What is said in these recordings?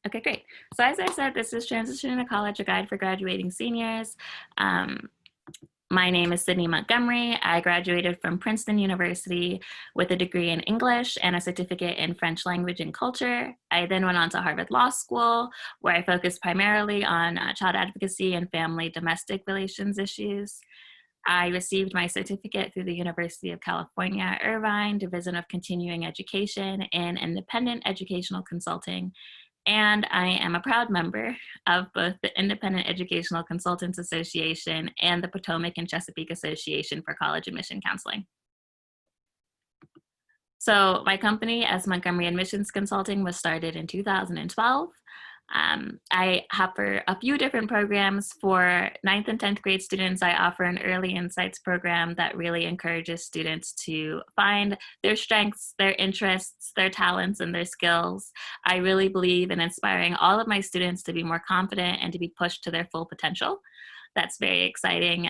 Okay, great. So as I said, this is Transitioning to College, a guide for graduating seniors. My name is Sydney Montgomery. I graduated from Princeton University with a degree in English and a certificate in French language and culture. I then went on to Harvard Law School, where I focused primarily on child advocacy and family domestic relations issues. I received my certificate through the University of California, Irvine Division of Continuing Education in Independent Educational Consulting, and I am a proud member of both the Independent Educational Consultants Association and the Potomac and Chesapeake Association for College Admission Counseling. So my company, as Montgomery Admissions Consulting, was started in 2012. I offer a few different programs for 9th and 10th grade students. I offer an early insights program that really encourages students to find their strengths, their interests, their talents, and their skills. I really believe in inspiring all of my students to be more confident and to be pushed to their full potential. That's very exciting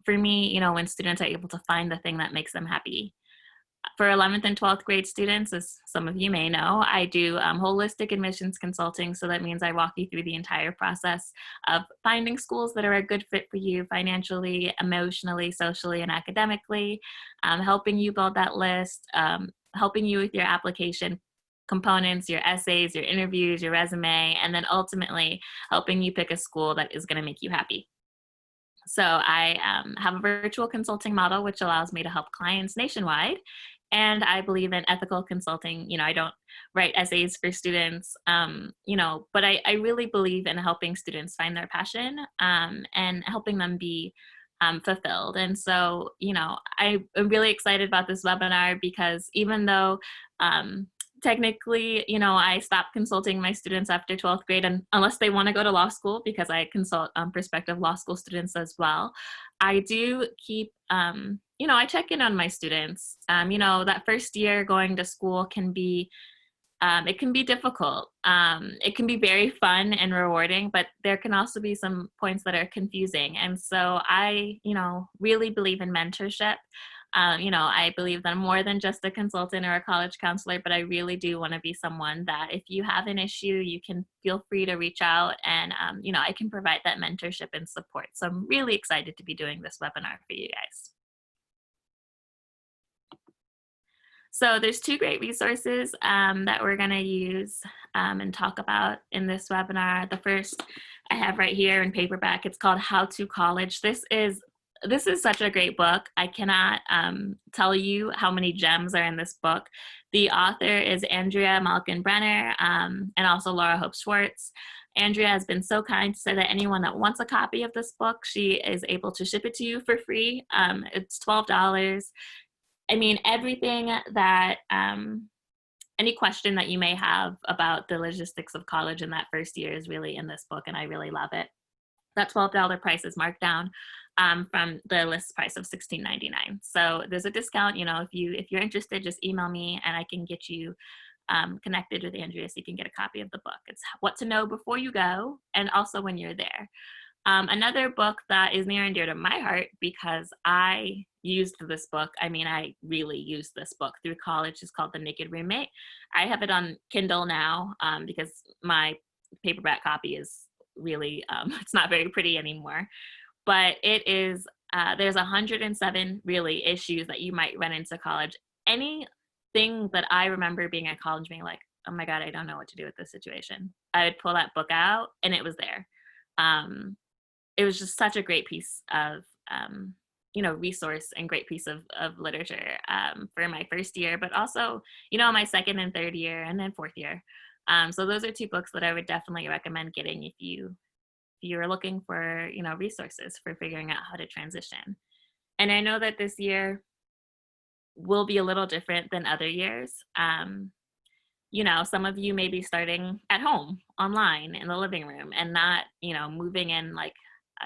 for me, when students are able to find the thing that makes them happy. For 11th and 12th grade students, as some of you may know, I do holistic admissions consulting. So that means I walk you through the entire process of finding schools that are a good fit for you financially, emotionally, socially, and academically, helping you build that list, helping you with your application components, your essays, your interviews, your resume, and then ultimately helping you pick a school that is going to make you happy. So I have a virtual consulting model, which allows me to help clients nationwide. And I believe in ethical consulting. I don't write essays for students, but I really believe in helping students find their passion and helping them be fulfilled. And so, I'm really excited about this webinar because even though technically, I stopped consulting my students after 12th grade, and unless they want to go to law school, because I consult prospective law school students as well. I do keep, I check in on my students. That first year going to school can be, it can be difficult. It can be very fun and rewarding, but there can also be some points that are confusing. And so I, really believe in mentorship. I believe that I'm more than just a consultant or a college counselor, but I really do want to be someone that if you have an issue, you can feel free to reach out and, I can provide that mentorship and support. So I'm really excited to be doing this webinar for you guys. So there's two great resources that we're going to use and talk about in this webinar. The first I have right here in paperback. It's called How to College. This is such a great book. I cannot tell you how many gems are in this book. The author is Andrea, Malkin, Brenner, and also Lara Schwartz. Andrea has been so kind to say that anyone that wants a copy of this book, she is able to ship it to you for free. It's $12. I mean, everything that, any question that you may have about the logistics of college in that first year is really in this book, and I really love it. That $12 price is marked down from the list price of $16.99. So there's a discount. If you're interested, just email me and I can get you connected with Andrea so you can get a copy of the book. It's what to know before you go and also when you're there. Another book that is near and dear to my heart because I used this book. I really used this book through college. It's called The Naked Roommate. I have it on Kindle now because my paperback copy is really, it's not very pretty anymore. But it is, there's 107 really issues that you might run into college. Anything that I remember being at college being like, oh my God, I don't know what to do with this situation. I would pull that book out and it was there. It was just such a great piece of, resource and great piece of literature for my first year, but also, my second and third year and then fourth year. So those are two books that I would definitely recommend getting if you're looking for, resources for figuring out how to transition. And I know that this year will be a little different than other years. Some of you may be starting at home online in the living room and not, moving in like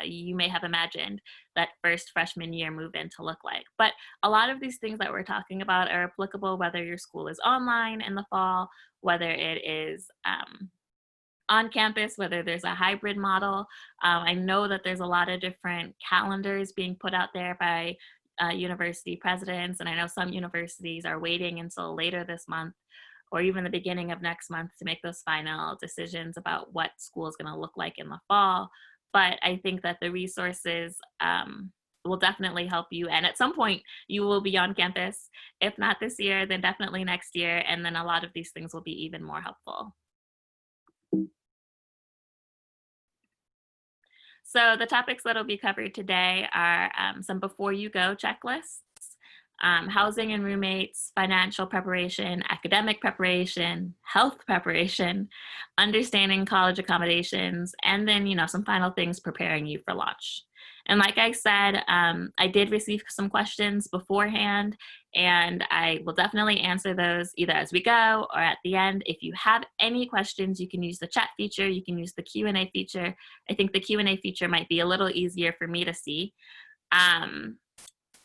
you may have imagined that first freshman year move in to look like. But a lot of these things that we're talking about are applicable whether your school is online in the fall, whether it is on campus, whether there's a hybrid model. I know that there's a lot of different calendars being put out there by university presidents, and I know some universities are waiting until later this month or even the beginning of next month to make those final decisions about what school is going to look like in the fall. But I think that the resources will definitely help you. And at some point, you will be on campus. If not this year, then definitely next year. And then a lot of these things will be even more helpful. So the topics that will be covered today are some before you go checklists, housing and roommates, financial preparation, academic preparation, health preparation, understanding college accommodations, and then, some final things preparing you for launch. And like I said, I did receive some questions beforehand, and I will definitely answer those either as we go or at the end. If you have any questions, you can use the chat feature, you can use the Q&A feature. I think the Q&A feature might be a little easier for me to see. And,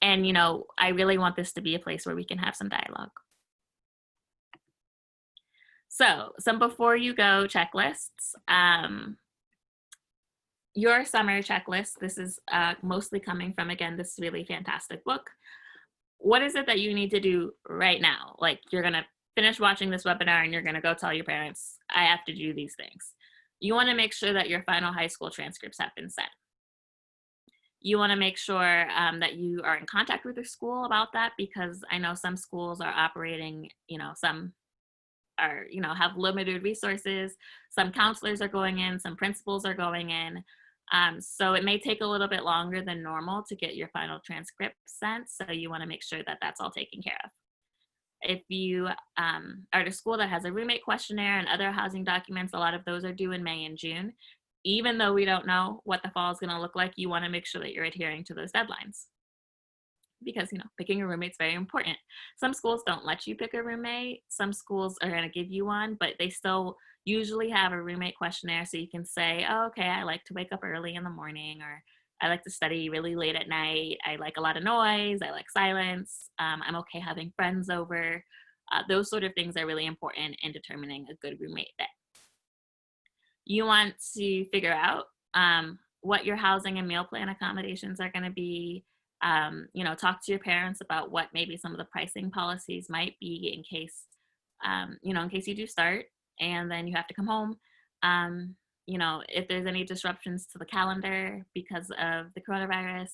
I really want this to be a place where we can have some dialogue. So some before you go checklists. Your summer checklist, this is mostly coming from, again, this really fantastic book. What is it that you need to do right now? Like, you're going to finish watching this webinar and you're going to go tell your parents, I have to do these things. You want to make sure that your final high school transcripts have been sent. You want to make sure that you are in contact with your school about that, because I know some schools are operating, some are, have limited resources. Some counselors are going in, some principals are going in. So it may take a little bit longer than normal to get your final transcript sent. So you want to make sure that that's all taken care of. If you are at a school that has a roommate questionnaire and other housing documents, a lot of those are due in May and June. Even though we don't know what the fall is going to look like, you want to make sure that you're adhering to those deadlines. Because, picking a roommate is very important. Some schools don't let you pick a roommate. Some schools are going to give you one, but they still usually have a roommate questionnaire, so you can say, oh, okay, I like to wake up early in the morning, or I like to study really late at night. I like a lot of noise. I like silence. I'm okay having friends over. Those sort of things are really important in determining a good roommate fit. You want to figure out what your housing and meal plan accommodations are going to be. Talk to your parents about what maybe some of the pricing policies might be in case, in case you do start and then you have to come home. If there's any disruptions to the calendar because of the coronavirus,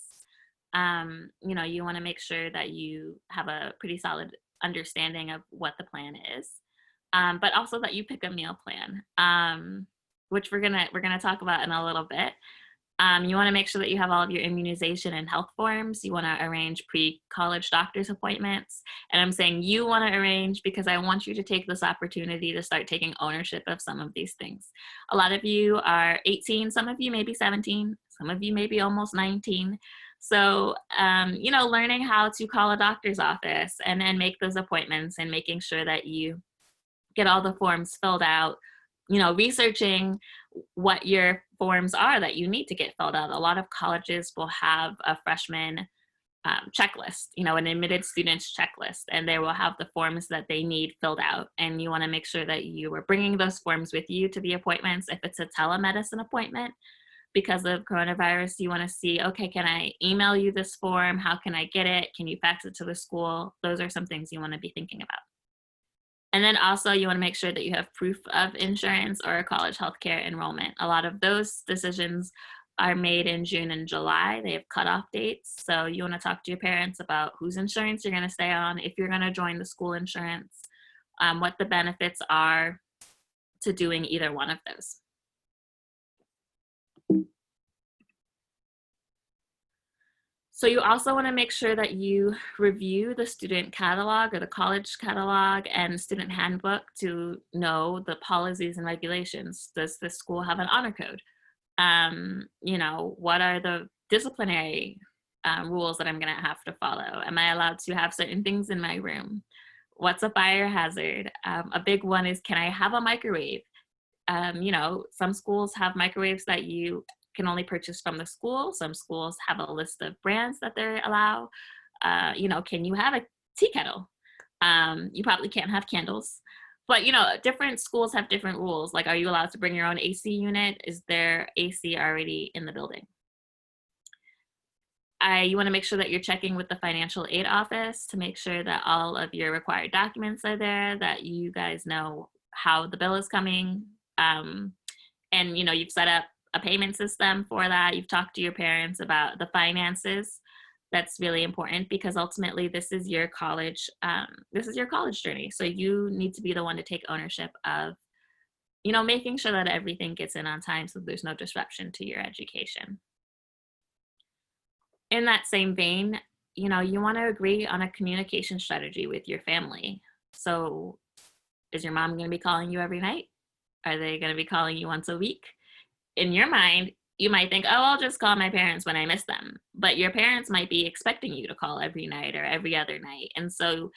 you want to make sure that you have a pretty solid understanding of what the plan is, but also that you pick a meal plan, which we're gonna talk about in a little bit. You want to make sure that you have all of your immunization and health forms. You want to arrange pre-college doctor's appointments. And I'm saying you want to arrange because I want you to take this opportunity to start taking ownership of some of these things. A lot of you are 18, some of you may be 17, some of you may be almost 19. So, learning how to call a doctor's office and then make those appointments and making sure that you get all the forms filled out, researching what your forms are that you need to get filled out. A lot of colleges will have a freshman checklist, an admitted students checklist, and they will have the forms that they need filled out. And you want to make sure that you are bringing those forms with you to the appointments. If it's a telemedicine appointment, because of coronavirus, you want to see, okay, can I email you this form? How can I get it? Can you fax it to the school? Those are some things you want to be thinking about. And then also you want to make sure that you have proof of insurance or college healthcare enrollment. A lot of those decisions are made in June and July. They have cutoff dates. So you want to talk to your parents about whose insurance you're going to stay on, if you're going to join the school insurance, what the benefits are to doing either one of those. So you also want to make sure that you review the student catalog or the college catalog and student handbook to know the policies and regulations. Does the school have an honor code? What are the disciplinary rules that I'm going to have to follow? Am I allowed to have certain things in my room? What's a fire hazard? A big one is, can I have a microwave? Some schools have microwaves that you can only purchase from the school. Some schools have a list of brands that they allow. Can you have a tea kettle? You probably can't have candles. But, different schools have different rules. Like, are you allowed to bring your own AC unit? Is there AC already in the building? You want to make sure that you're checking with the financial aid office to make sure that all of your required documents are there, that you guys know how the bill is coming. And you've set up a payment system for that. You've talked to your parents about the finances. That's really important because ultimately this is your college journey. So you need to be the one to take ownership of making sure that everything gets in on time so there's no disruption to your education. In that same vein, you want to agree on a communication strategy with your family. So is your mom going to be calling you every night? Are they going to be calling you once a week? In your mind, you might think, oh, I'll just call my parents when I miss them. But your parents might be expecting you to call every night or every other night. And so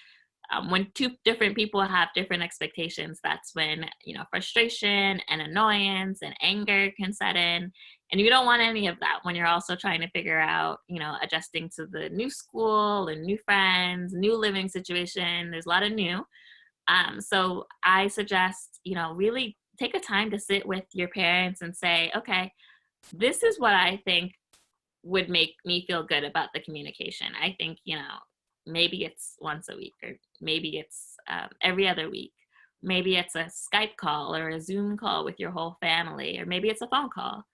when two different people have different expectations, that's when, frustration and annoyance and anger can set in. And you don't want any of that when you're also trying to figure out, adjusting to the new school and new friends, new living situation. There's a lot of new. So I suggest, really take a time to sit with your parents and say, okay, this is what I think would make me feel good about the communication. I think, maybe it's once a week, or maybe it's every other week. Maybe it's a Skype call or a Zoom call with your whole family, or maybe it's a phone call.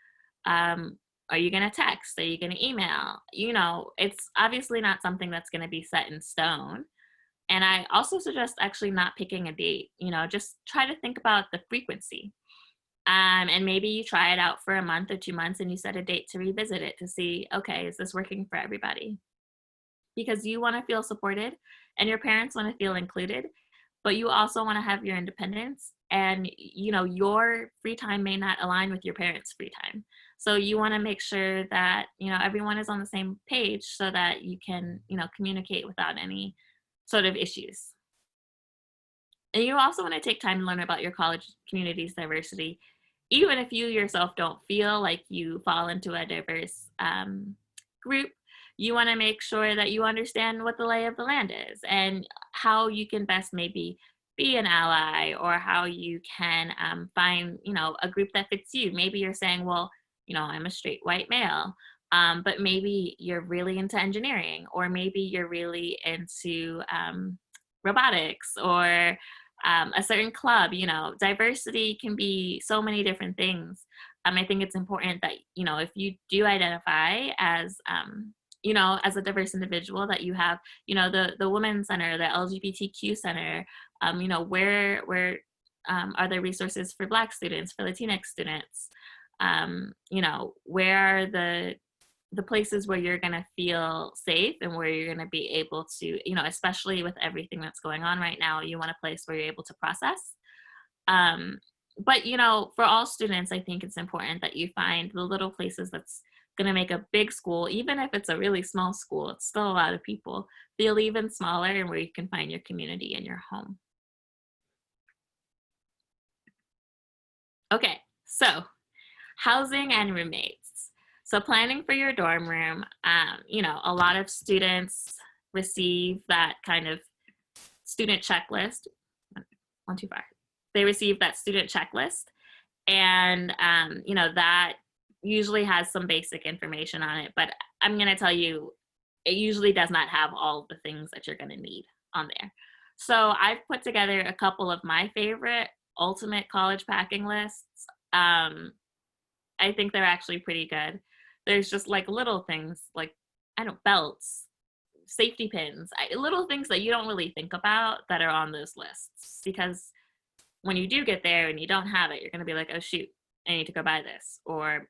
Are you going to text? Are you going to email? It's obviously not something that's going to be set in stone. And I also suggest actually not picking a date, just try to think about the frequency. And maybe you try it out for a month or 2 months and you set a date to revisit it to see, okay, is this working for everybody? Because you want to feel supported and your parents want to feel included, but you also want to have your independence, and your free time may not align with your parents' free time. So you want to make sure that everyone is on the same page so that you can communicate without any sort of issues. And you also want to take time to learn about your college community's diversity, even if you yourself don't feel like you fall into a diverse group. You want to make sure that you understand what the lay of the land is and how you can best maybe be an ally, or how you can find, a group that fits you. Maybe you're saying, well, I'm a straight white male, but maybe you're really into engineering, or maybe you're really into robotics, or a certain club. Diversity can be so many different things. I think it's important that, if you do identify as, as a diverse individual, that you have, the Women's Center, the LGBTQ Center, where are there resources for Black students, for Latinx students? Where are the places where you're going to feel safe and where you're going to be able to, especially with everything that's going on right now, you want a place where you're able to process. But, for all students, I think it's important that you find the little places that's going to make a big school, even if it's a really small school, it's still a lot of people, feel even smaller, and where you can find your community in your home. Okay, so housing and roommates. So planning for your dorm room, a lot of students receive that kind of student checklist. One too far. They receive that student checklist, and that usually has some basic information on it, but I'm going to tell you, it usually does not have all the things that you're going to need on there. So I've put together a couple of my favorite ultimate college packing lists. I think they're actually pretty good. There's just like little things like, belts, safety pins, little things that you don't really think about that are on those lists, because when you do get there and you don't have it, you're going to be like, oh shoot, I need to go buy this. Or,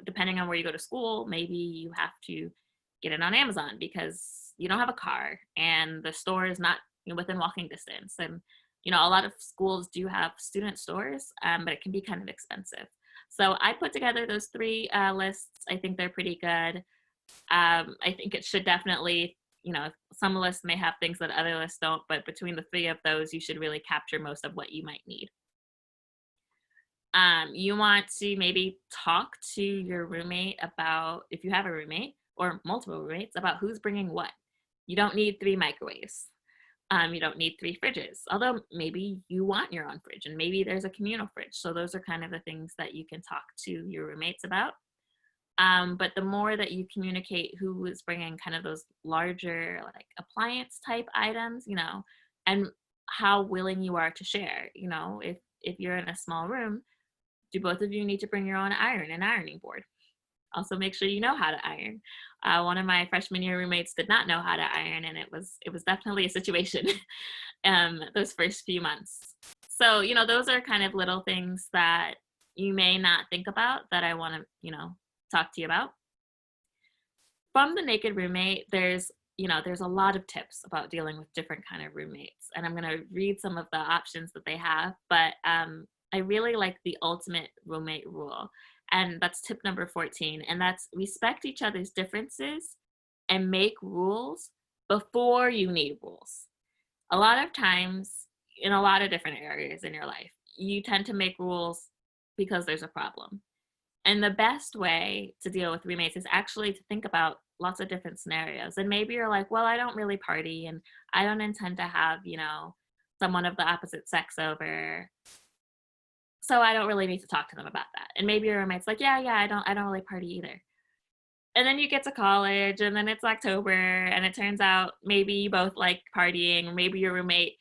depending on where you go to school, maybe you have to get it on Amazon because you don't have a car and the store is not within walking distance. And, a lot of schools do have student stores, but it can be kind of expensive. So I put together those 3 lists. I think they're pretty good. I think it should definitely, some lists may have things that other lists don't, but between the 3 of those, you should really capture most of what you might need. You want to maybe talk to your roommate about, if you have a roommate or multiple roommates, about who's bringing what. You don't need 3 microwaves. You don't need 3 fridges, although maybe you want your own fridge and maybe there's a communal fridge. So those are kind of the things that you can talk to your roommates about. But the more that you communicate who is bringing kind of those larger like appliance type items, and how willing you are to share, if you're in a small room, do both of you need to bring your own iron and ironing board? Also make sure you know how to iron. One of my freshman year roommates did not know how to iron, and it was definitely a situation those first few months. So, those are kind of little things that you may not think about that I want to, talk to you about. From the Naked Roommate, there's a lot of tips about dealing with different kind of roommates, and I'm going to read some of the options that they have, but I really like the ultimate roommate rule, and that's tip number 14, and that's respect each other's differences and make rules before you need rules. A lot of times, in a lot of different areas in your life, you tend to make rules because there's a problem. And the best way to deal with roommates is actually to think about lots of different scenarios. And maybe you're like, well, I don't really party and I don't intend to have, someone of the opposite sex over. So I don't really need to talk to them about that. And maybe your roommate's like, yeah, I don't really party either. And then you get to college and then it's October and it turns out maybe you both like partying, or maybe your roommate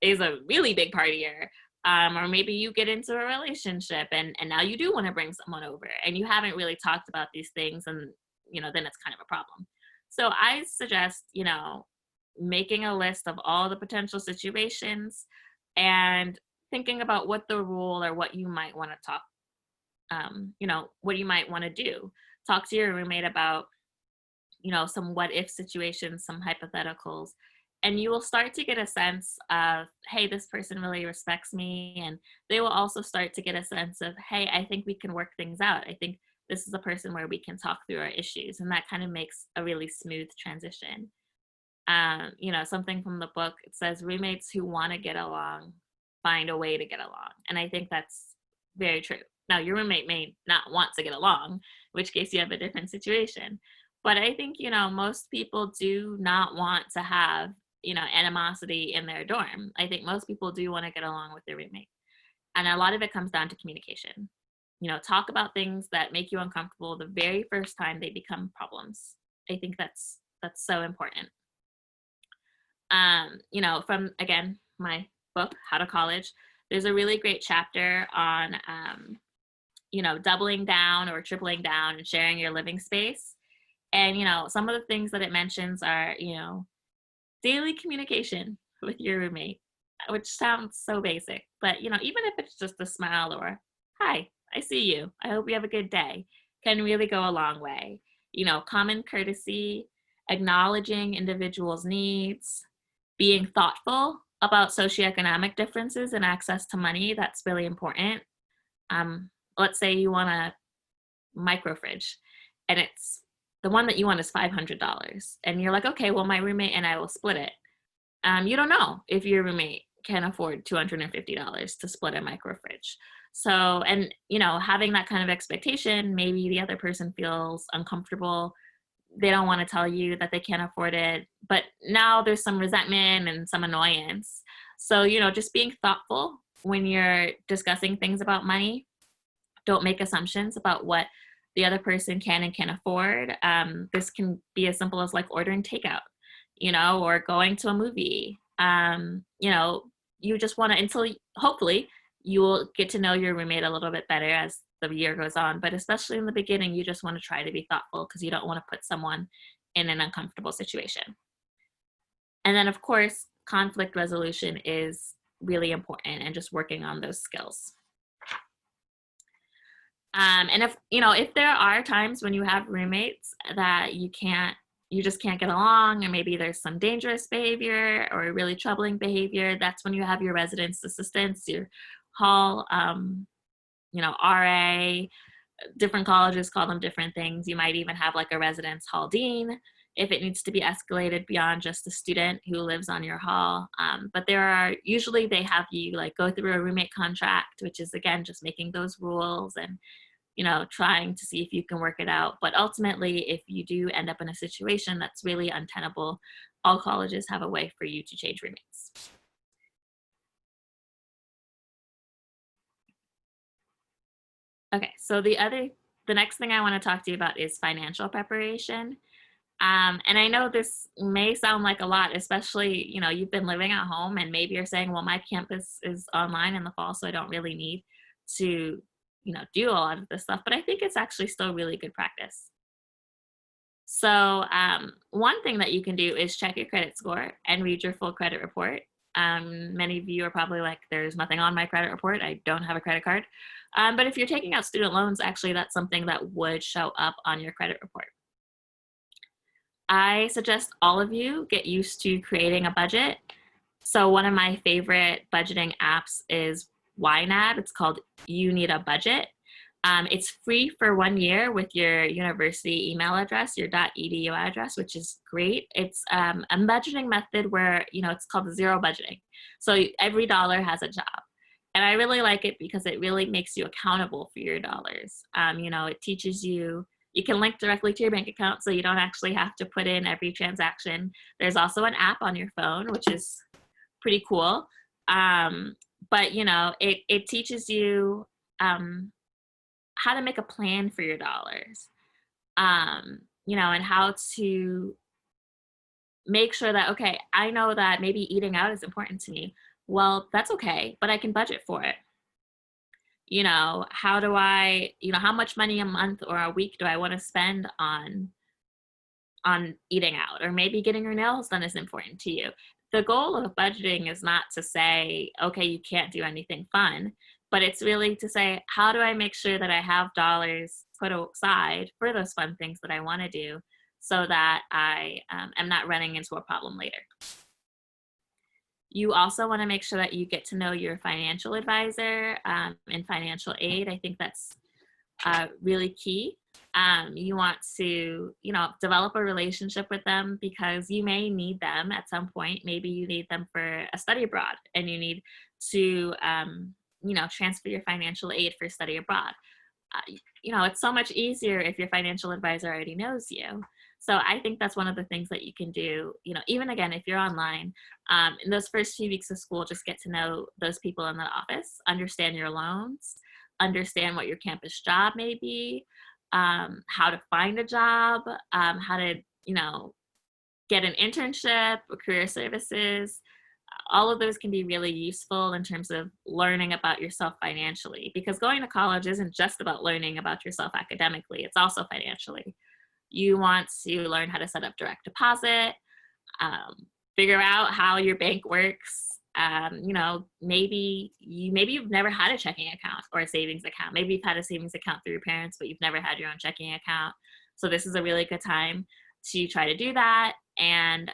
is a really big partier. Or maybe you get into a relationship and now you do want to bring someone over and you haven't really talked about these things, and then it's kind of a problem. So I suggest making a list of all the potential situations and thinking about what the rule or what you might want to talk what you might want to do. Talk to your roommate about some what if situations, some hypotheticals, and you will start to get a sense of, hey, this person really respects me. And they will also start to get a sense of, hey, I think we can work things out. I think this is a person where we can talk through our issues. And that kind of makes a really smooth transition. Something from the book, it says roommates who want to get along find a way to get along. And I think that's very true. Now, your roommate may not want to get along, in which case you have a different situation. But I think, most people do not want to have animosity in their dorm. I think most people do want to get along with their roommate. And a lot of it comes down to communication. Talk about things that make you uncomfortable the very first time they become problems. I think that's so important. From, again, my book, How to College, there's a really great chapter on, doubling down or tripling down and sharing your living space. And, some of the things that it mentions are, daily communication with your roommate, which sounds so basic, but even if it's just a smile or, hi, I see you, I hope you have a good day, can really go a long way. Common courtesy, acknowledging individuals' needs, being thoughtful about socioeconomic differences and access to money, that's really important. Let's say you want a micro fridge and it's the one that you want is $500, and you're like, okay, well, my roommate and I will split it. You don't know if your roommate can afford $250 to split a micro fridge. So, and having that kind of expectation, maybe the other person feels uncomfortable. They don't want to tell you that they can't afford it, but now there's some resentment and some annoyance. So, just being thoughtful when you're discussing things about money. Don't make assumptions about what the other person can and can't afford. This can be as simple as like ordering takeout, or going to a movie. You just want to, hopefully you will get to know your roommate a little bit better as the year goes on. But especially in the beginning, you just want to try to be thoughtful because you don't want to put someone in an uncomfortable situation. And then, of course, conflict resolution is really important, and just working on those skills. And if there are times when you have roommates that you just can't get along, or maybe there's some dangerous behavior or really troubling behavior, that's when you have your residence assistants, your hall, RA. Different colleges call them different things. You might even have like a residence hall dean if it needs to be escalated beyond just a student who lives on your hall. But usually they have you like go through a roommate contract, which is, again, just making those rules and trying to see if you can work it out. But ultimately, if you do end up in a situation that's really untenable, all colleges have a way for you to change roommates. Okay, so the other The next thing I want to talk to you about is financial preparation. And I know this may sound like a lot, especially, you've been living at home and maybe you're saying, well, my campus is online in the fall, so I don't really need to, do a lot of this stuff. But I think it's actually still really good practice. So one thing that you can do is check your credit score and read your full credit report. Many of you are probably like, there's nothing on my credit report. I don't have a credit card. But if you're taking out student loans, actually, that's something that would show up on your credit report. I suggest all of you get used to creating a budget. So one of my favorite budgeting apps is YNAB. It's called You Need a Budget. It's free for 1 year with your university email address, your .edu address, which is great. It's a budgeting method where, it's called zero budgeting. So every dollar has a job. And I really like it because it really makes you accountable for your dollars. It teaches you can link directly to your bank account, so you don't actually have to put in every transaction. There's also an app on your phone, which is pretty cool. But it teaches you how to make a plan for your dollars, and how to make sure that, okay, I know that maybe eating out is important to me. Well, that's okay, but I can budget for it. How do I, how much money a month or a week do I want to spend on eating out? Or maybe getting your nails done is important to you. The goal of budgeting is not to say, okay, you can't do anything fun, but it's really to say, how do I make sure that I have dollars put aside for those fun things that I want to do so that I am not running into a problem later. You also want to make sure that you get to know your financial advisor and financial aid. I think that's really key. You want to, develop a relationship with them because you may need them at some point. Maybe you need them for a study abroad and you need to, transfer your financial aid for study abroad. It's so much easier if your financial advisor already knows you. So I think that's one of the things that you can do, even again, if you're online, in those first few weeks of school, just get to know those people in the office, understand your loans, understand what your campus job may be, how to find a job, how to, get an internship, career services. All of those can be really useful in terms of learning about yourself financially, because going to college isn't just about learning about yourself academically, it's also financially. You want to learn how to set up direct deposit, figure out how your bank works. Maybe you've never had a checking account or a savings account. Maybe you've had a savings account through your parents, but you've never had your own checking account. So this is a really good time to try to do that. And,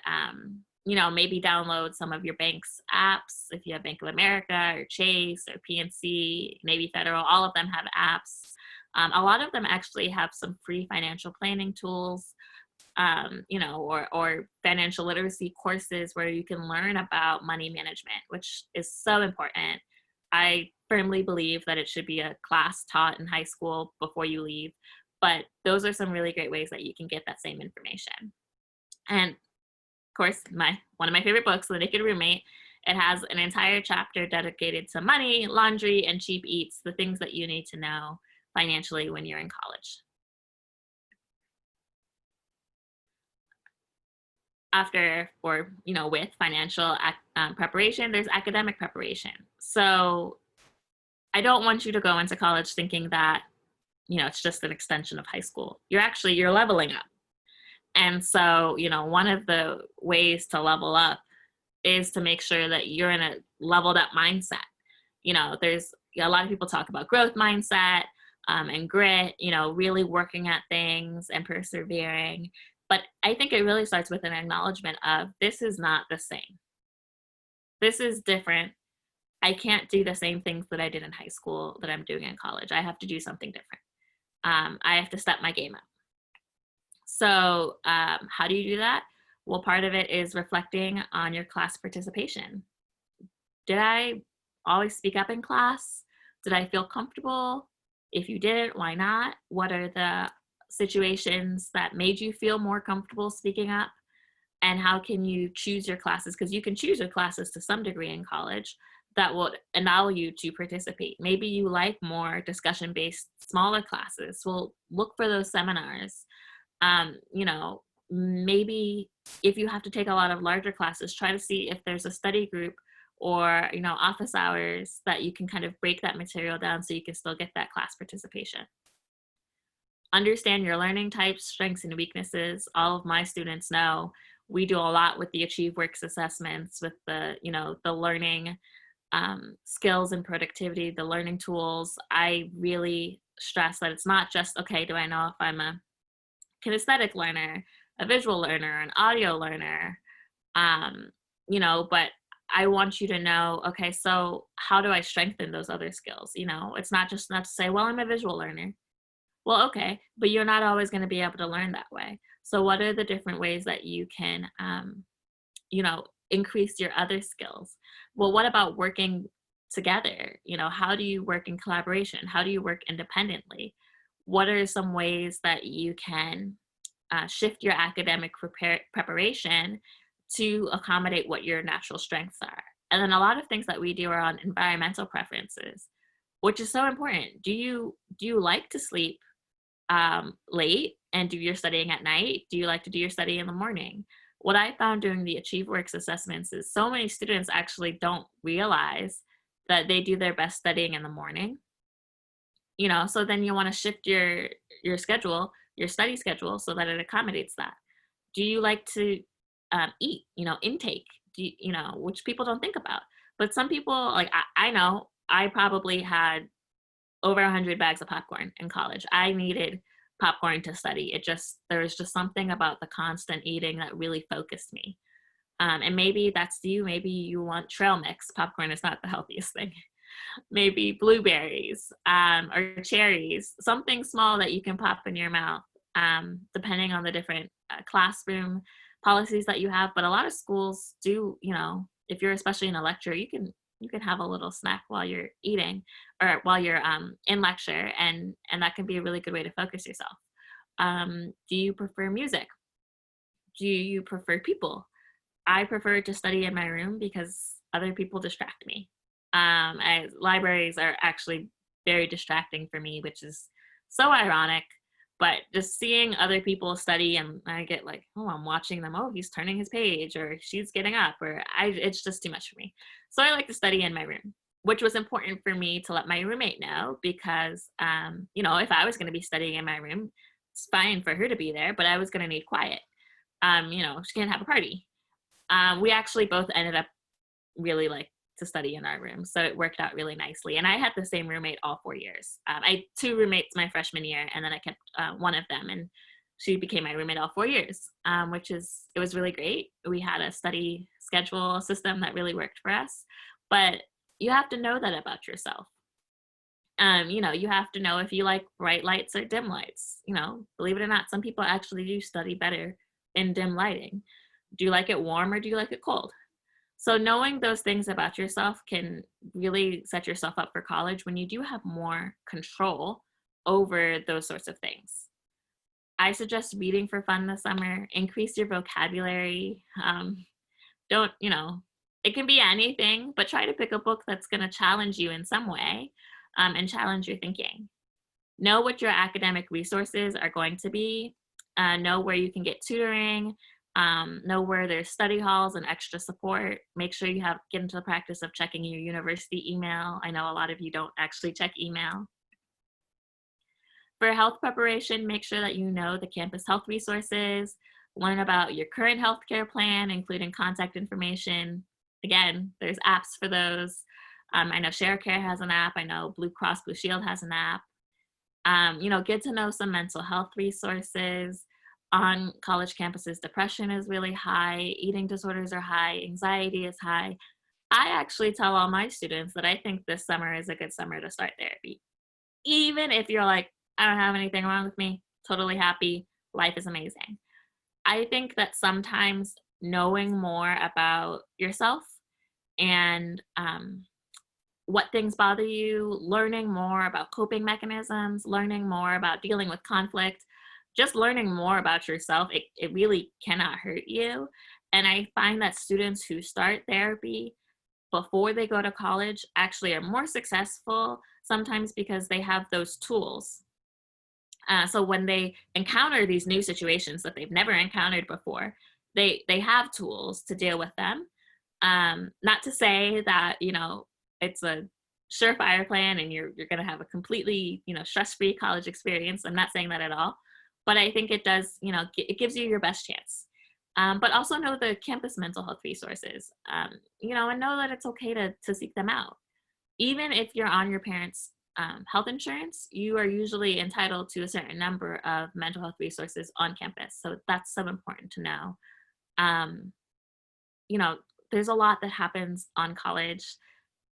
maybe download some of your bank's apps. If you have Bank of America or Chase or PNC, Navy Federal, all of them have apps. A lot of them actually have some free financial planning tools, or financial literacy courses where you can learn about money management, which is so important. I firmly believe that it should be a class taught in high school before you leave, but those are some really great ways that you can get that same information. And of course, one of my favorite books, The Naked Roommate, it has an entire chapter dedicated to money, laundry, and cheap eats, the things that you need to know financially when you're in college. After, or with financial preparation, there's academic preparation. So I don't want you to go into college thinking that it's just an extension of high school. You're leveling up. And so one of the ways to level up is to make sure that you're in a leveled up mindset. There's a lot of people talk about growth mindset and grit, really working at things and persevering. But I think it really starts with an acknowledgement of, this is not the same. This is different. I can't do the same things that I did in high school that I'm doing in college. I have to do something different. I have to step my game up. So how do you do that? Well, part of it is reflecting on your class participation. Did I always speak up in class? Did I feel comfortable? If you didn't, why not? What are the situations that made you feel more comfortable speaking up? And how can you choose your classes? Because you can choose your classes to some degree in college, that would allow you to participate. Maybe you like more discussion-based smaller classes. Well, look for those seminars. You know, maybe if you have to take a lot of larger classes, try to see if there's a study group or, you know, office hours that you can kind of break that material down so you can still get that class participation. Understand your learning types, strengths, and weaknesses. All of my students know we do a lot with the Achieve Works assessments, with the, you know, the learning skills and productivity, the learning tools. I really stress that it's not just, okay, do I know if I'm a kinesthetic learner, a visual learner, an audio learner, you know, but I want you to know, okay, so how do I strengthen those other skills? You know, it's not just enough to say, well, I'm a visual learner. Well, okay, but you're not always going to be able to learn that way. So what are the different ways that you can, you know, increase your other skills? Well, what about working together? You know, how do you work in collaboration? How do you work independently? What are some ways that you can shift your academic preparation to accommodate what your natural strengths are? And then a lot of things that we do are on environmental preferences, which is so important. Do you like to sleep late and do your studying at night? Do you like to do your study in the morning? What I found doing the Achieve Works assessments is so many students actually don't realize that they do their best studying in the morning. You know, so then you want to shift your schedule, your study schedule, so that it accommodates that. Do you like to eat? You know, intake. Do you, you know, which people don't think about, but some people, like I know, I probably had over 100 bags of popcorn in college. I needed popcorn to study. There was just something about the constant eating that really focused me. And maybe that's you. Maybe you want trail mix. Popcorn is not the healthiest thing. Maybe blueberries or cherries, something small that you can pop in your mouth, depending on the different classroom policies that you have. But a lot of schools do, you know, if you're especially in a lecture, you can have a little snack while you're eating or while you're in lecture, and that can be a really good way to focus yourself. Do you prefer music? Do you prefer people? I prefer to study in my room because other people distract me. Libraries are actually very distracting for me, which is so ironic. But just seeing other people study, and I get like, oh, I'm watching them. Oh, he's turning his page, or she's getting up, or it's just too much for me. So I like to study in my room, which was important for me to let my roommate know because, you know, if I was going to be studying in my room, it's fine for her to be there, but I was going to need quiet. You know, she can't have a party. We actually both ended up really like to study in our room, so it worked out really nicely. And I had the same roommate all 4 years. I had 2 roommates my freshman year, and then I kept one of them, and she became my roommate all 4 years, it was really great. We had a study schedule system that really worked for us, but you have to know that about yourself. You know, you have to know if you like bright lights or dim lights. You know, believe it or not, some people actually do study better in dim lighting. Do you like it warm or do you like it cold? So knowing those things about yourself can really set yourself up for college when you do have more control over those sorts of things. I suggest reading for fun this summer. Increase your vocabulary. Don't, you know, it can be anything, but try to pick a book that's going to challenge you in some way and challenge your thinking. Know what your academic resources are going to be. Know where you can get tutoring. Know where there's study halls and extra support. Make sure you get into the practice of checking your university email. I know a lot of you don't actually check email. For health preparation, make sure that you know the campus health resources. Learn about your current healthcare plan, including contact information. Again, there's apps for those. I know ShareCare has an app. I know Blue Cross Blue Shield has an app. You know, get to know some mental health resources. On college campuses, depression is really high, eating disorders are high, anxiety is high. I actually tell all my students that I think this summer is a good summer to start therapy. Even if you're like, I don't have anything wrong with me, totally happy, life is amazing. I think that sometimes knowing more about yourself and what things bother you, learning more about coping mechanisms, learning more about dealing with conflict, just learning more about yourself, it really cannot hurt you. And I find that students who start therapy before they go to college actually are more successful sometimes because they have those tools. So when they encounter these new situations that they've never encountered before, they have tools to deal with them. Not to say that, you know, it's a surefire plan and you're going to have a completely, you know, stress-free college experience. I'm not saying that at all, but I think it does, you know, it gives you your best chance. But also know the campus mental health resources, you know, and know that it's okay to seek them out. Even if you're on your parents' health insurance, you are usually entitled to a certain number of mental health resources on campus. So that's so important to know. Um, you know, there's a lot that happens on college.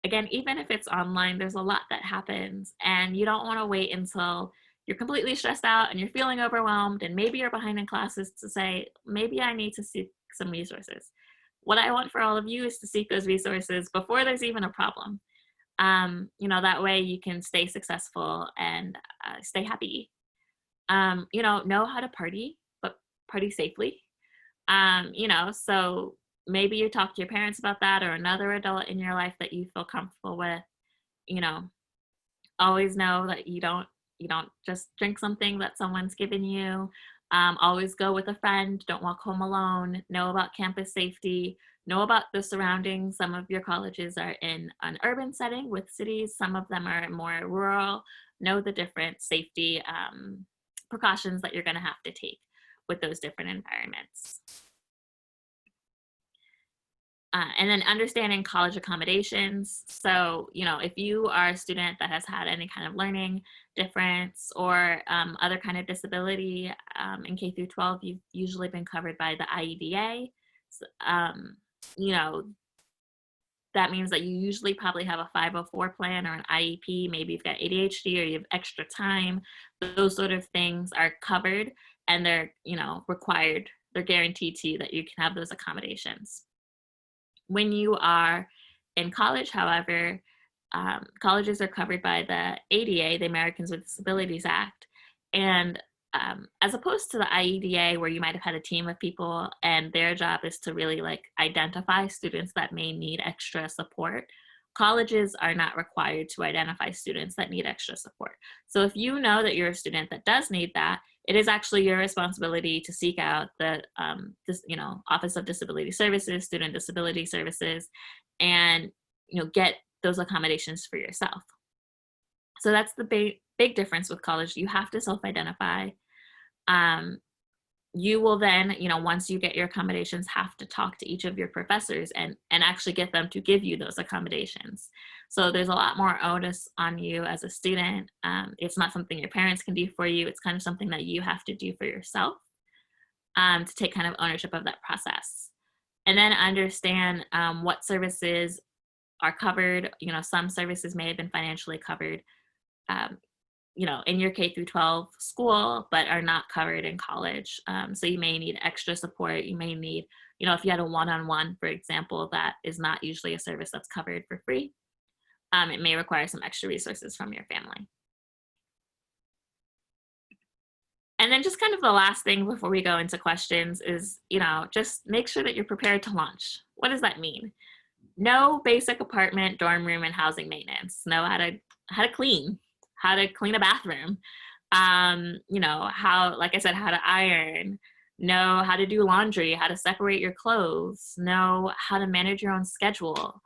Again, even if it's online, there's a lot that happens, and you don't want to wait until you're completely stressed out and you're feeling overwhelmed and maybe you're behind in classes to say, maybe I need to seek some resources. What I want for all of you is to seek those resources before there's even a problem. You know, that way you can stay successful and stay happy. You know how to party, but party safely. You know, so maybe you talk to your parents about that, or another adult in your life that you feel comfortable with. You know, always know that you don't just drink something that someone's given you. Always go with a friend. Don't walk home alone. Know about campus safety. Know about the surroundings. Some of your colleges are in an urban setting with cities. Some of them are more rural. Know the different safety precautions that you're going to have to take with those different environments. And then understanding college accommodations. So, you know, if you are a student that has had any kind of learning difference or other kind of disability in K through 12, you've usually been covered by the IEDA. So, you know, that means that you usually probably have a 504 plan or an IEP. Maybe you've got ADHD or you have extra time. Those sort of things are covered, and they're, you know, required. They're guaranteed to you that you can have those accommodations. When you are in college, however, colleges are covered by the ADA, the Americans with Disabilities Act. And as opposed to the IEDA, where you might have had a team of people and their job is to really like identify students that may need extra support, colleges are not required to identify students that need extra support. So if you know that you're a student that does need that, it is actually your responsibility to seek out the Office of Disability Services, Student Disability Services, and, you know, get those accommodations for yourself. So that's the big difference with college. You have to self-identify. You will then, you know, once you get your accommodations, have to talk to each of your professors and actually get them to give you those accommodations. So there's a lot more onus on you as a student. It's not something your parents can do for you. It's kind of something that you have to do for yourself, to take kind of ownership of that process. And then understand what services are covered. You know, some services may have been financially covered, you know, in your K through 12 school, but are not covered in college. So you may need extra support. You may need, you know, if you had a one-on-one, for example, that is not usually a service that's covered for free. It may require some extra resources from your family. And then just kind of the last thing before we go into questions is, you know, just make sure that you're prepared to launch. What does that mean? Know basic apartment, dorm room, and housing maintenance. Know how to clean a bathroom. You know, like I said, how to iron. Know how to do laundry, how to separate your clothes. Know how to manage your own schedule.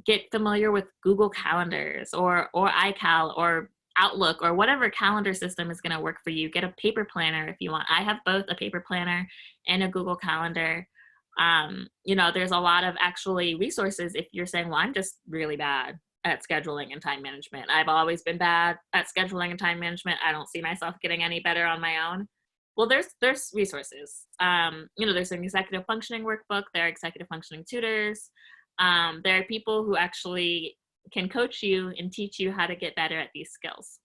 Get familiar with Google Calendars or iCal or Outlook or whatever calendar system is going to work for you. Get a paper planner if you want. I have both a paper planner and a Google Calendar. You know, there's a lot of actually resources if you're saying, well, I'm just really bad at scheduling and time management. I've always been bad at scheduling and time management. I don't see myself getting any better on my own. Well, there's resources. You know, there's an executive functioning workbook. There are executive functioning tutors. There are people who actually can coach you and teach you how to get better at these skills.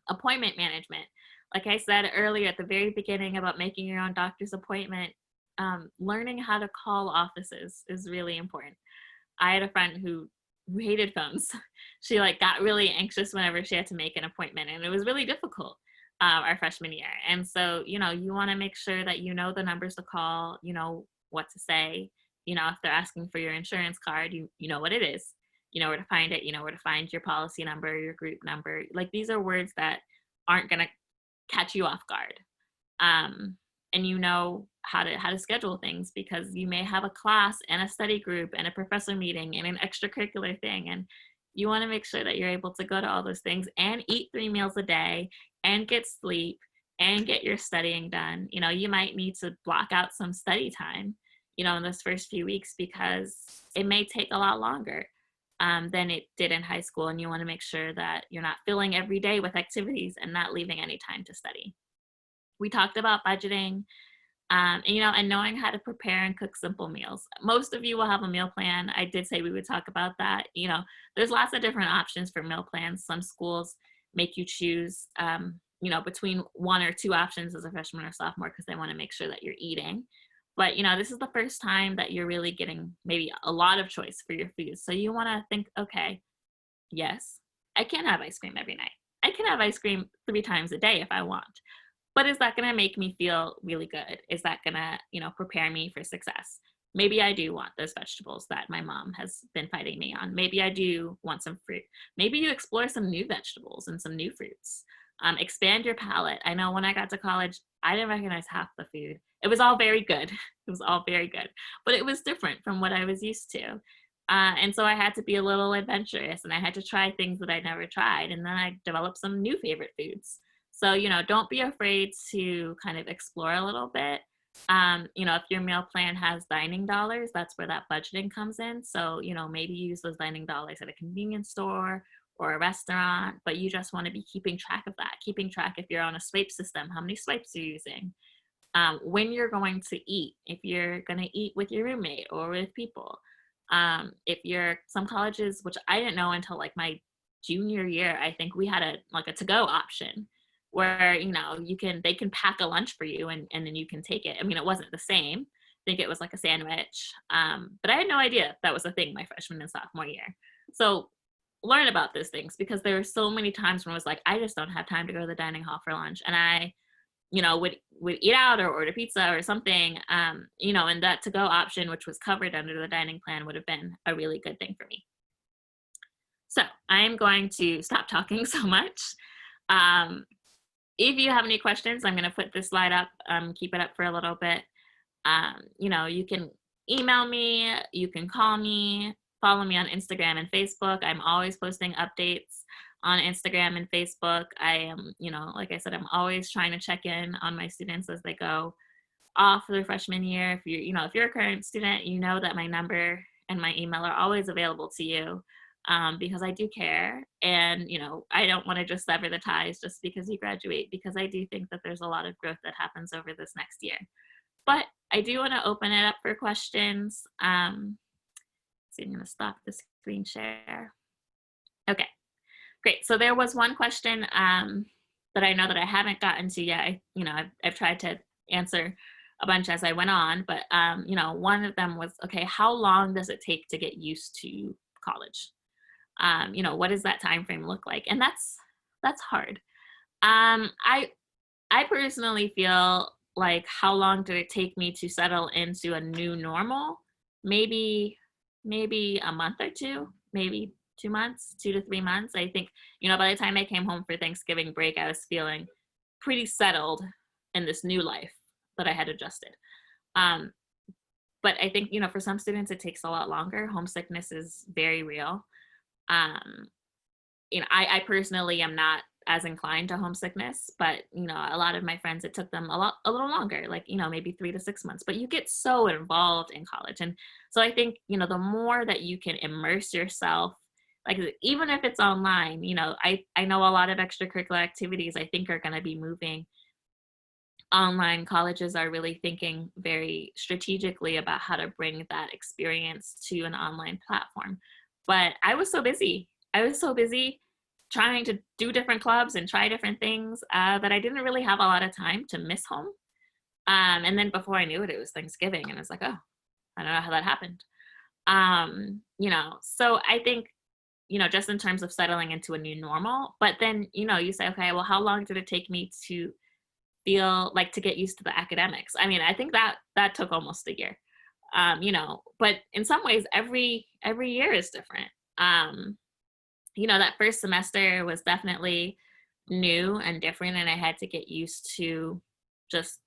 Appointment management. Like I said earlier at the very beginning about making your own doctor's appointment, learning how to call offices is really important. I had a friend who hated phones. She like got really anxious whenever she had to make an appointment, and it was really difficult our freshman year. And so, you know, you want to make sure that you know the numbers to call, you know what to say, You know, if they're asking for your insurance card, you know what it is. You know where to find it. You know where to find your policy number, your group number. Like, these are words that aren't going to catch you off guard. And you know how to schedule things, because you may have a class and a study group and a professor meeting and an extracurricular thing, and you want to make sure that you're able to go to all those things and eat 3 meals a day and get sleep and get your studying done. You know, you might need to block out some study time, you know, in those first few weeks, because it may take a lot longer than it did in high school, and you want to make sure that you're not filling every day with activities and not leaving any time to study. We talked about budgeting, and, you know, and knowing how to prepare and cook simple meals. Most of you will have a meal plan. I did say we would talk about that. You know, there's lots of different options for meal plans. Some schools make you choose, you know, between 1 or 2 options as a freshman or sophomore, because they want to make sure that you're eating. But, you know, this is the first time that you're really getting maybe a lot of choice for your food. So you want to think, okay, yes, I can have ice cream every night. I can have ice cream 3 times a day if I want. But is that going to make me feel really good? Is that going to, you know, prepare me for success? Maybe I do want those vegetables that my mom has been fighting me on. Maybe I do want some fruit. Maybe you explore some new vegetables and some new fruits. Expand your palate. I know when I got to college, I didn't recognize half the food. It was all very good. It was all very good. But it was different from what I was used to. And so I had to be a little adventurous, and I had to try things that I never tried. And then I developed some new favorite foods. So, you know, don't be afraid to kind of explore a little bit. You know, if your meal plan has dining dollars, that's where that budgeting comes in. So, you know, maybe use those dining dollars at a convenience store or a restaurant, but you just want to be keeping track of that, keeping track if you're on a swipe system, how many swipes you're using, when you're going to eat, if you're going to eat with your roommate or with people. If you're, some colleges, which I didn't know until like my junior year, I think we had a to-go option, where, you know, they can pack a lunch for you and then you can take it. I mean, it wasn't the same. I think it was like a sandwich. But I had no idea that was a thing my freshman and sophomore year. So learn about those things, because there were so many times when I was like, I just don't have time to go to the dining hall for lunch. And I, you know, would eat out or order pizza or something, you know, and that to-go option, which was covered under the dining plan, would have been a really good thing for me. So I'm going to stop talking so much. If you have any questions, I'm going to put this slide up, keep it up for a little bit. You know, you can email me, you can call me, follow me on Instagram and Facebook. I'm always posting updates on Instagram and Facebook. I am, you know, like I said, I'm always trying to check in on my students as they go off their freshman year. If you're, you know, if you're a current student, you know that my number and my email are always available to you. Because I do care, and, you know, I don't want to just sever the ties just because you graduate, because I do think that there's a lot of growth that happens over this next year. But I do want to open it up for questions. So I'm going to stop the screen share. Okay, great. So there was one question that I know that I haven't gotten to yet. You know, I've tried to answer a bunch as I went on, but, you know, one of them was, okay, how long does it take to get used to college? You know, what does that time frame look like? And that's hard. I personally feel like, how long did it take me to settle into a new normal? Maybe a month or 2, maybe 2 months, 2 to 3 months. I think, you know, by the time I came home for Thanksgiving break, I was feeling pretty settled in this new life that I had adjusted. But I think, you know, for some students, it takes a lot longer. Homesickness is very real. You know, I personally am not as inclined to homesickness, but, you know, a lot of my friends, it took them a little longer, like, you know, maybe 3 to 6 months, but you get so involved in college. And so I think, you know, the more that you can immerse yourself, like, even if it's online, you know, I know a lot of extracurricular activities I think are going to be moving online. Colleges are really thinking very strategically about how to bring that experience to an online platform. But I was so busy. Trying to do different clubs and try different things that I didn't really have a lot of time to miss home. And then before I knew it, it was Thanksgiving, and I was like, oh, I don't know how that happened. You know, so I think, you know, just in terms of settling into a new normal, but then, you know, you say, okay, well, how long did it take me to feel like, to get used to the academics? I mean, I think that took almost a year. But in some ways, every year is different. That first semester was definitely new and different, and I had to get used to just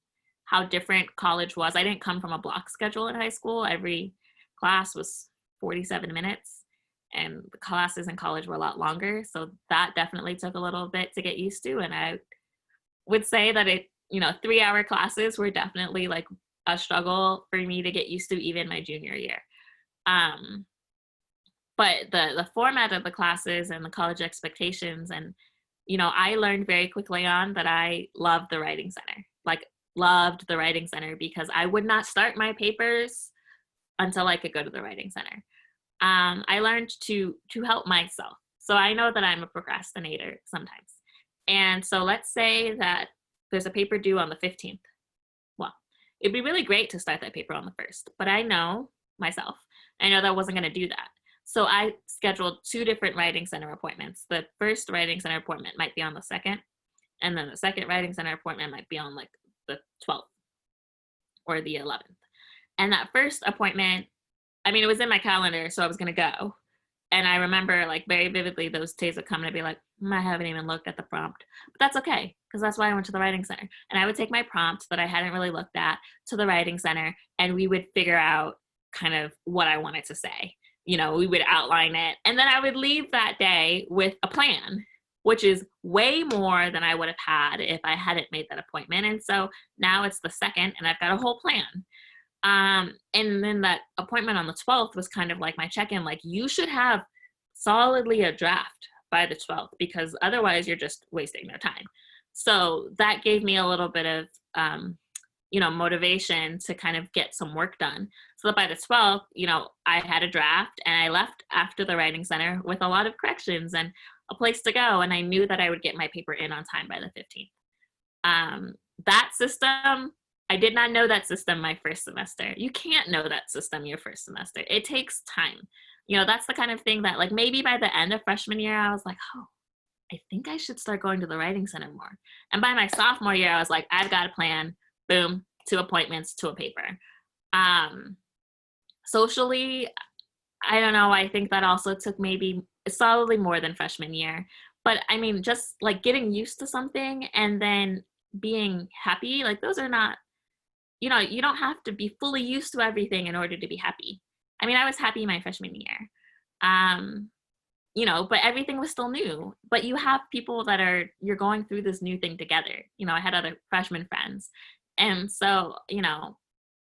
how different college was. I didn't come from a block schedule in high school. Every class was 47 minutes, and the classes in college were a lot longer. So that definitely took a little bit to get used to. And I would say that 3-hour classes were definitely like a struggle for me to get used to even my junior year. But the format of the classes and the college expectations, and I learned very quickly on that I loved the writing center. Like, loved the writing center, because I would not start my papers until I could go to the writing center. I learned to help myself. So I know that I'm a procrastinator sometimes. And so let's say that there's a paper due on the 15th. Well, it'd be really great to start that paper on the 1st, but I know myself. I know that I wasn't going to do that. So I scheduled 2 different writing center appointments. The first writing center appointment might be on the 2nd, and then the second writing center appointment might be on like the 12th or the 11th. And that first appointment, it was in my calendar, so I was going to go. And I remember like very vividly those days would come and I'd be like, I haven't even looked at the prompt. But that's okay, because that's why I went to the writing center. And I would take my prompt that I hadn't really looked at to the writing center, and we would figure out kind of what I wanted to say. We would outline it. And then I would leave that day with a plan, which is way more than I would have had if I hadn't made that appointment. And so now it's the 2nd and I've got a whole plan. And then that appointment on the 12th was kind of like my check-in, like, you should have solidly a draft by the 12th, because otherwise you're just wasting their time. So that gave me a little bit of, motivation to kind of get some work done. So that by the 12th, I had a draft, and I left after the writing center with a lot of corrections and a place to go. And I knew that I would get my paper in on time by the 15th. That system, I did not know that system my first semester. You can't know that system your first semester. It takes time. That's the kind of thing that, like, maybe by the end of freshman year, I was like, oh, I think I should start going to the writing center more. And by my sophomore year, I was like, I've got a plan. Boom, 2 appointments to a paper. Socially, I don't know. I think that also took maybe solidly more than freshman year. But just like getting used to something and then being happy, like, those are not, you don't have to be fully used to everything in order to be happy. I was happy my freshman year. But everything was still new. But you have people that you're going through this new thing together. I had other freshman friends. And so,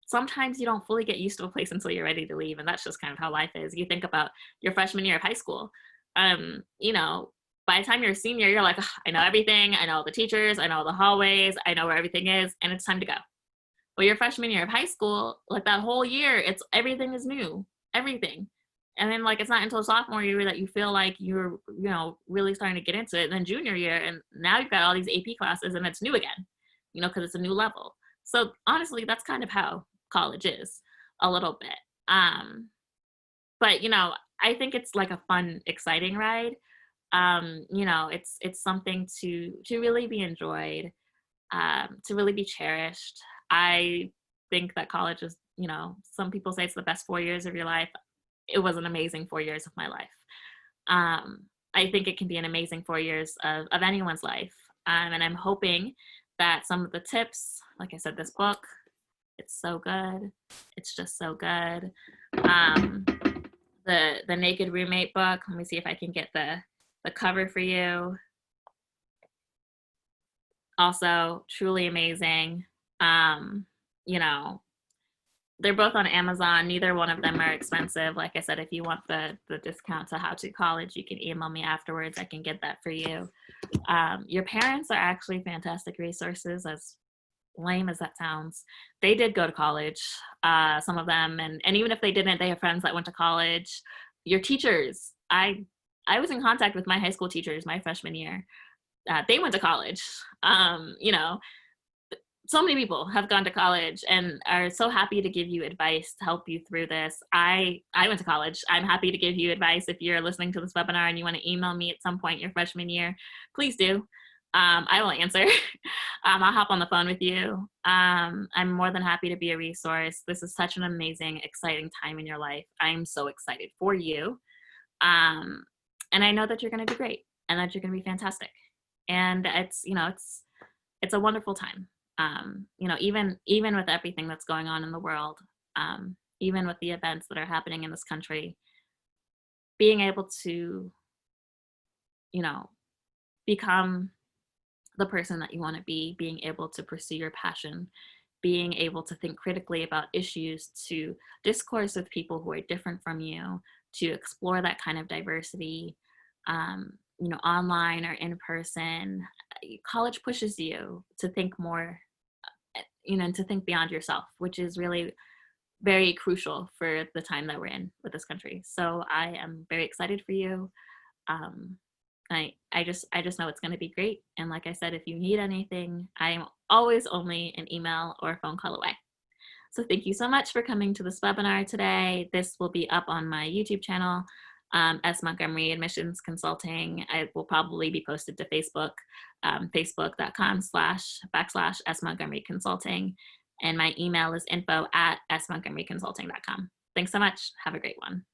sometimes you don't fully get used to a place until you're ready to leave. And that's just kind of how life is. You think about your freshman year of high school. By the time you're a senior, you're like, I know everything. I know all the teachers. I know all the hallways. I know where everything is. And it's time to go. Well, your freshman year of high school, like, that whole year, everything is new. Everything. And then, like, it's not until sophomore year that you feel like you're, really starting to get into it. And then junior year, and now you've got all these AP classes and it's new again, because it's a new level. So honestly, that's kind of how college is a little bit. But, I think it's like a fun, exciting ride. It's something to really be enjoyed, to really be cherished. I think that college is, some people say it's the best 4 years of your life. It was an amazing 4 years of my life. I think it can be an amazing 4 years of anyone's life. And I'm hoping that some of the tips, like I said, this book, it's so good. It's just so good. The Naked Roommate book, let me see if I can get the cover for you. Also, truly amazing. They're both on Amazon. Neither one of them are expensive. Like I said, if you want the discount to How to College, you can email me afterwards. I can get that for you. Your parents are actually fantastic resources, as lame as that sounds. They did go to college, some of them, and even if they didn't, they have friends that went to college. Your teachers, I was in contact with my high school teachers my freshman year. They went to college. So many people have gone to college and are so happy to give you advice to help you through this. I went to college. I'm happy to give you advice. If you're listening to this webinar and you want to email me at some point your freshman year, please do. I will answer. I'll hop on the phone with you. I'm more than happy to be a resource. This is such an amazing, exciting time in your life. I'm so excited for you. Um, and I know that you're going to do great and that you're going to be fantastic. And it's a wonderful time. Even with everything that's going on in the world, even with the events that are happening in this country, being able to, become the person that you want to be, being able to pursue your passion, being able to think critically about issues, to discourse with people who are different from you, to explore that kind of diversity, online or in person. College pushes you to think more, and to think beyond yourself, which is really very crucial for the time that we're in with this country. So I am very excited for you. Um, I just know it's going to be great. And like I said, if you need anything, I am always only an email or a phone call away. So thank you so much for coming to this webinar today. This will be up on my YouTube channel, S. Montgomery Admissions Consulting. I will probably be posted to Facebook, facebook.com//S Montgomery Consulting. And my email is info@smontgomeryconsulting.com. Thanks so much. Have a great one.